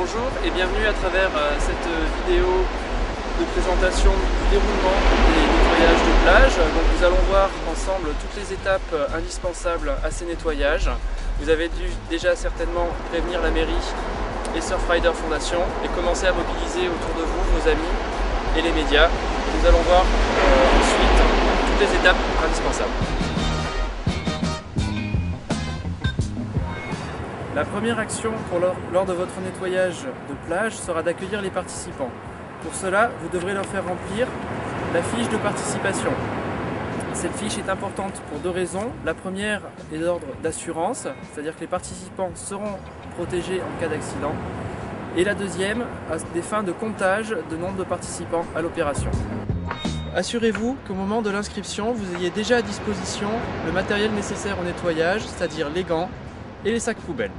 Bonjour et bienvenue à travers cette vidéo de présentation du déroulement des nettoyages de plage. Donc nous allons voir ensemble toutes les étapes indispensables à ces nettoyages. Vous avez dû déjà certainement prévenir la mairie et Surfrider Foundation et commencer à mobiliser autour de vous vos amis et les médias. Nous allons voir ensuite toutes les étapes indispensables. La première action lors de votre nettoyage de plage sera d'accueillir les participants. Pour cela, vous devrez leur faire remplir la fiche de participation. Cette fiche est importante pour deux raisons. La première est d'ordre d'assurance, c'est-à-dire que les participants seront protégés en cas d'accident. Et la deuxième, à des fins de comptage de nombre de participants à l'opération. Assurez-vous qu'au moment de l'inscription, vous ayez déjà à disposition le matériel nécessaire au nettoyage, c'est-à-dire les gants et les sacs poubelles.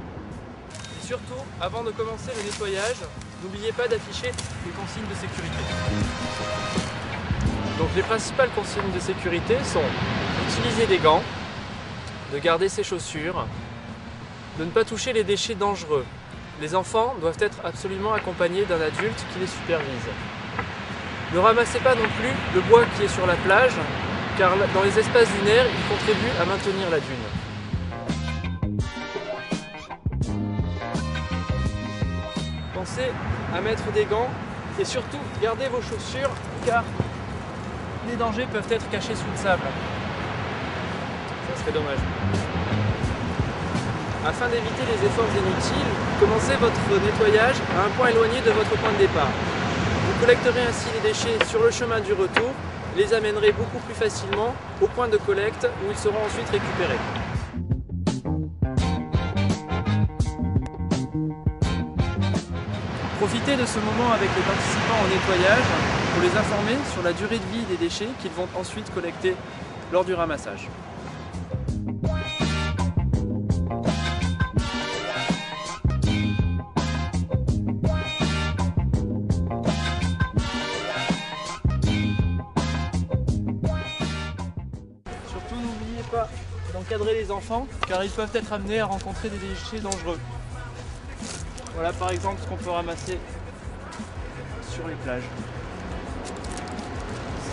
Et surtout, avant de commencer le nettoyage, n'oubliez pas d'afficher les consignes de sécurité. Donc les principales consignes de sécurité sont d'utiliser des gants, de garder ses chaussures, de ne pas toucher les déchets dangereux. Les enfants doivent être absolument accompagnés d'un adulte qui les supervise. Ne ramassez pas non plus le bois qui est sur la plage, car dans les espaces dunaires, il contribue à maintenir la dune. Pensez à mettre des gants et surtout gardez vos chaussures car les dangers peuvent être cachés sous le sable. Ça serait dommage. Afin d'éviter les efforts inutiles, commencez votre nettoyage à un point éloigné de votre point de départ. Vous collecterez ainsi les déchets sur le chemin du retour et les amènerez beaucoup plus facilement au point de collecte où ils seront ensuite récupérés. Profitez de ce moment avec les participants au nettoyage pour les informer sur la durée de vie des déchets qu'ils vont ensuite collecter lors du ramassage. Surtout n'oubliez pas d'encadrer les enfants car ils peuvent être amenés à rencontrer des déchets dangereux. Voilà par exemple ce qu'on peut ramasser sur les plages.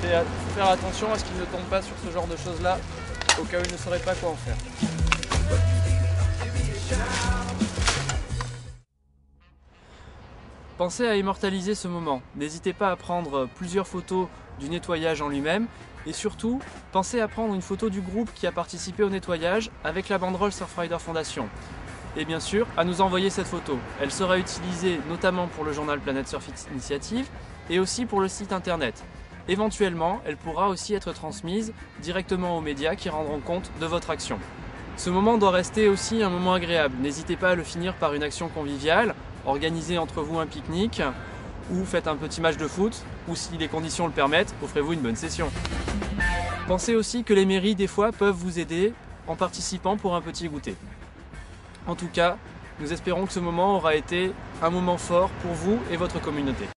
Faire attention à ce qu'ils ne tombent pas sur ce genre de choses là, au cas où ils ne sauraient pas quoi en faire. Pensez à immortaliser ce moment. N'hésitez pas à prendre plusieurs photos du nettoyage en lui-même et surtout, pensez à prendre une photo du groupe qui a participé au nettoyage avec la banderole Surfrider Foundation. Et bien sûr, à nous envoyer cette photo. Elle sera utilisée notamment pour le journal Planète Surf Initiative et aussi pour le site internet. Éventuellement, elle pourra aussi être transmise directement aux médias qui rendront compte de votre action. Ce moment doit rester aussi un moment agréable. N'hésitez pas à le finir par une action conviviale, organisez entre vous un pique-nique ou faites un petit match de foot ou si les conditions le permettent, offrez-vous une bonne session. Pensez aussi que les mairies des fois peuvent vous aider en participant pour un petit goûter. En tout cas, nous espérons que ce moment aura été un moment fort pour vous et votre communauté.